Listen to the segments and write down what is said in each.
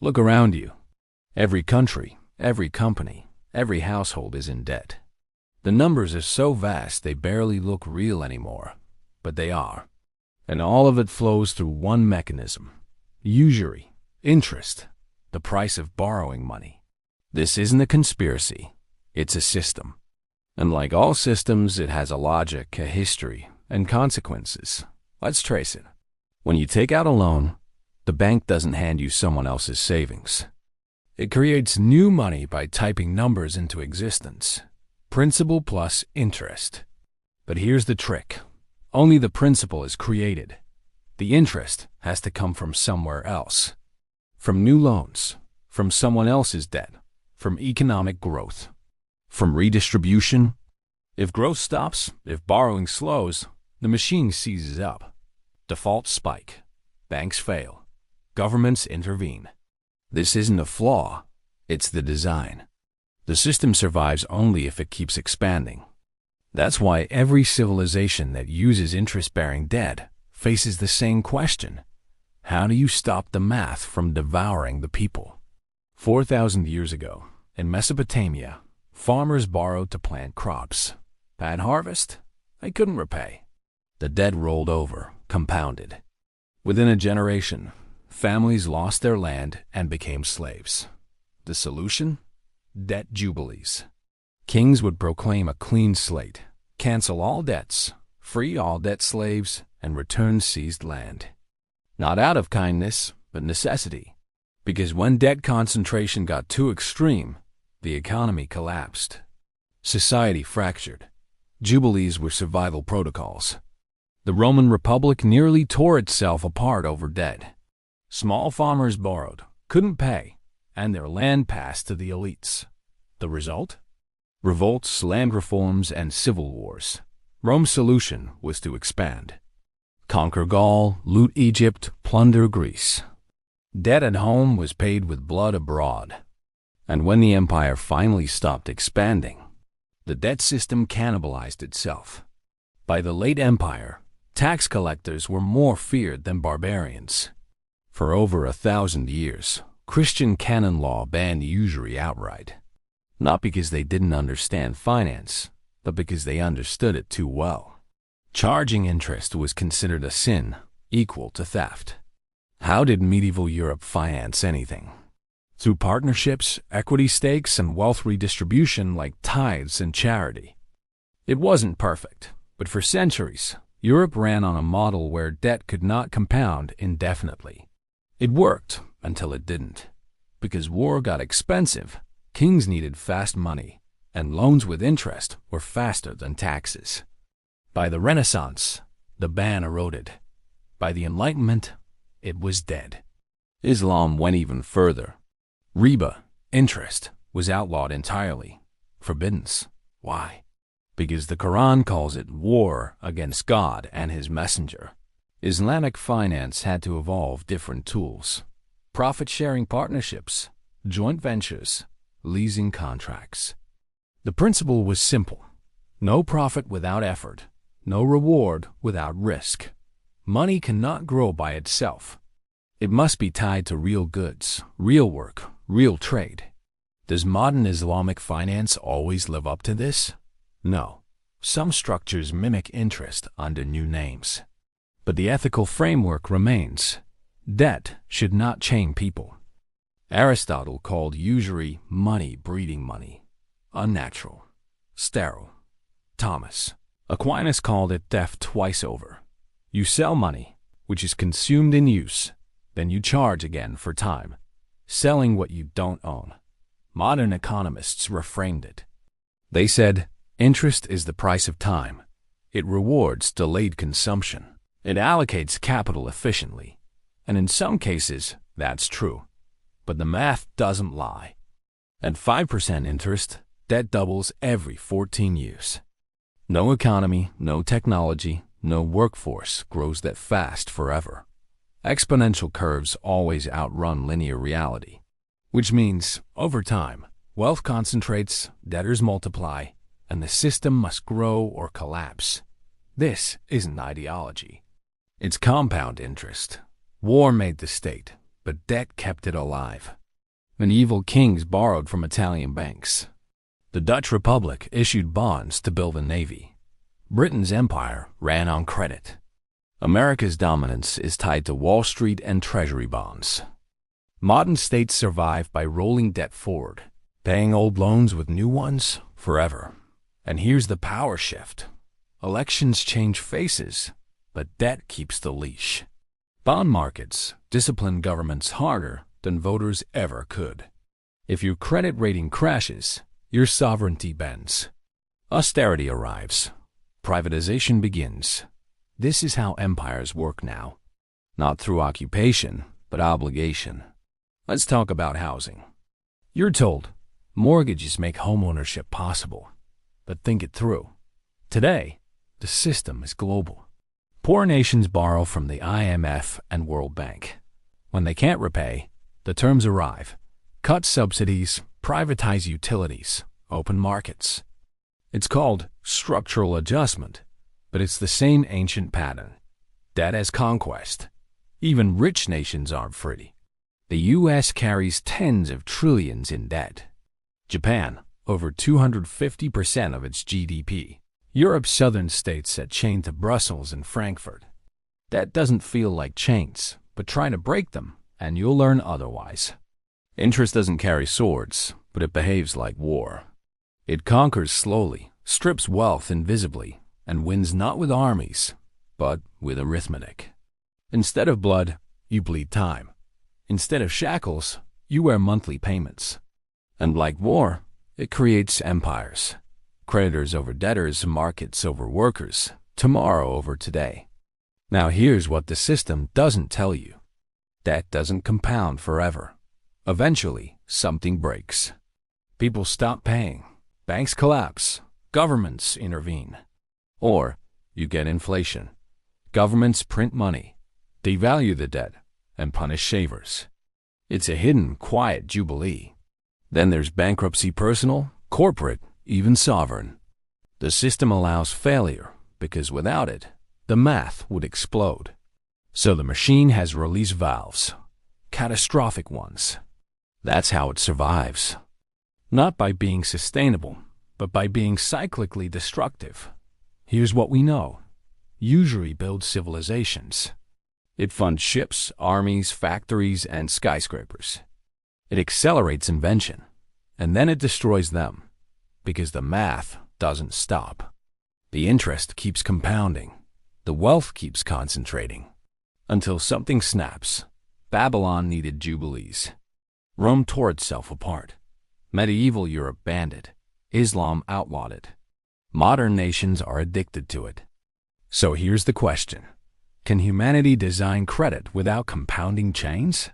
Look around you. Every country, every company, every household is in debt. The numbers are so vast they barely look real anymore, but they are. And all of it flows through one mechanism: usury, interest, the price of borrowing money. This isn't a conspiracy, it's a system. And like all systems, it has a logic, a history, and consequences. Let's trace it. When you take out a loan, the bank doesn't hand you someone else's savings. It creates new money by typing numbers into existence. Principal plus interest. But here's the trick. Only the principal is created. The interest has to come from somewhere else. From new loans, from someone else's debt, from economic growth, from redistribution. If growth stops, if borrowing slows, the machine seizes up. Defaults spike. Banks fail. Governments intervene. This isn't a flaw, it's the design. The system survives only if it keeps expanding. That's why every civilization that uses interest-bearing debt faces the same question. How do you stop the math from devouring the people? 4,000 years ago, in Mesopotamia, farmers borrowed to plant crops. Bad harvest? They couldn't repay. The debt rolled over, compounded. Within a generation, families lost their land and became slaves. The solution? Debt jubilees. Kings would proclaim a clean slate, cancel all debts, free all debt slaves, and return seized land. Not out of kindness, but necessity. Because when debt concentration got too extreme, the economy collapsed. Society fractured. Jubilees were survival protocols. The Roman Republic nearly tore itself apart over debt. Small farmers borrowed, couldn't pay, and their land passed to the elites. The result? Revolts, land reforms, and civil wars. Rome's solution was to expand. Conquer Gaul, loot Egypt, plunder Greece. Debt at home was paid with blood abroad. And when the empire finally stopped expanding, the debt system cannibalized itself. By the late empire, tax collectors were more feared than barbarians. For over 1,000 years, Christian canon law banned usury outright. Not because they didn't understand finance, but because they understood it too well. Charging interest was considered a sin, equal to theft. How did medieval Europe finance anything? Through partnerships, equity stakes, and wealth redistribution like tithes and charity. It wasn't perfect, but for centuries, Europe ran on a model where debt could not compound indefinitely. It worked until it didn't. Because war got expensive, kings needed fast money, and loans with interest were faster than taxes. By the Renaissance, the ban eroded. By the Enlightenment, it was dead. Islam went even further. Riba, interest, was outlawed entirely. Forbidden. Why? Because the Quran calls it war against God and His Messenger. Islamic finance had to evolve different tools. Profit-sharing partnerships, joint ventures, leasing contracts. The principle was simple. No profit without effort. No reward without risk. Money cannot grow by itself. It must be tied to real goods, real work, real trade. Does modern Islamic finance always live up to this? No. Some structures mimic interest under new names. But the ethical framework remains. Debt should not chain people. Aristotle called usury money breeding money. Unnatural. Sterile. Thomas Aquinas called it theft twice over. You sell money, which is consumed in use, then you charge again for time, selling what you don't own. Modern economists reframed it. They said, interest is the price of time. It rewards delayed consumption. It allocates capital efficiently. And in some cases, that's true. But the math doesn't lie. At 5% interest, debt doubles every 14 years. No economy, no technology, no workforce grows that fast forever. Exponential curves always outrun linear reality, which means, over time, wealth concentrates, debtors multiply, and the system must grow or collapse. This isn't ideology. It's compound interest. War made the state, but debt kept it alive. Medieval kings borrowed from Italian banks. The Dutch Republic issued bonds to build a navy. Britain's empire ran on credit. America's dominance is tied to Wall Street and Treasury bonds. Modern states survive by rolling debt forward, paying old loans with new ones forever. And here's the power shift. Elections change faces, but debt keeps the leash. Bond markets discipline governments harder than voters ever could. If your credit rating crashes, your sovereignty bends. Austerity arrives. Privatization begins. This is how empires work now. Not through occupation, but obligation. Let's talk about housing. You're told mortgages make homeownership possible. But think it through. Today, the system is global. Poor nations borrow from the IMF and World Bank. When they can't repay, the terms arrive. Cut subsidies, privatize utilities, open markets. It's called structural adjustment, but it's the same ancient pattern. Debt as conquest. Even rich nations aren't free. The US carries tens of trillions in debt. Japan, over 250% of its GDP. Europe's southern states are chained to Brussels and Frankfurt. That doesn't feel like chains, but try to break them, and you'll learn otherwise. Interest doesn't carry swords, but it behaves like war. It conquers slowly, strips wealth invisibly, and wins not with armies, but with arithmetic. Instead of blood, you bleed time. Instead of shackles, you wear monthly payments. And like war, it creates empires. Creditors over debtors, markets over workers, tomorrow over today. Now here's what the system doesn't tell you. Debt doesn't compound forever. Eventually, something breaks. People stop paying. Banks collapse. Governments intervene. Or you get inflation. Governments print money, devalue the debt, and punish savers. It's a hidden, quiet Jubilee. Then there's bankruptcy, personal, corporate, even sovereign. The system allows failure because without it, the math would explode. So the machine has release valves, catastrophic ones. That's how it survives. Not by being sustainable, but by being cyclically destructive. Here's what we know. Usury builds civilizations. It funds ships, armies, factories, and skyscrapers. It accelerates invention, and then it destroys them, because the math doesn't stop. The interest keeps compounding. The wealth keeps concentrating. Until something snaps. Babylon needed jubilees. Rome tore itself apart. Medieval Europe banned it. Islam outlawed it. Modern nations are addicted to it. So here's the question. Can humanity design credit without compounding chains?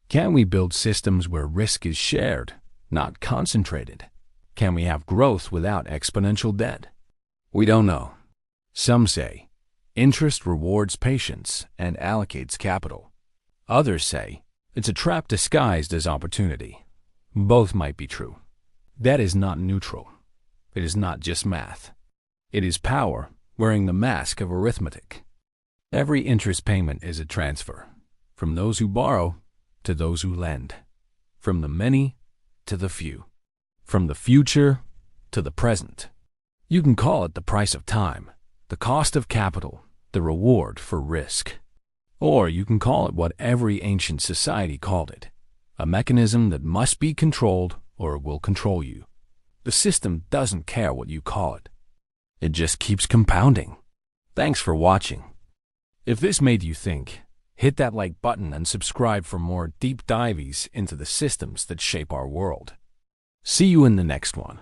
Can we build systems where risk is shared, not concentrated? Can we have growth without exponential debt? We don't know. Some say interest rewards patience and allocates capital. Others say it's a trap disguised as opportunity. Both might be true. Debt is not neutral. It is not just math. It is power wearing the mask of arithmetic. Every interest payment is a transfer, from those who borrow to those who lend, from the many to the few, from the future to the present. You can call it the price of time, the cost of capital, the reward for risk. Or you can call it what every ancient society called it, a mechanism that must be controlled or it will control you. The system doesn't care what you call it. It just keeps compounding. Thanks for watching. If this made you think, hit that like button and subscribe for more deep dives into the systems that shape our world. See you in the next one.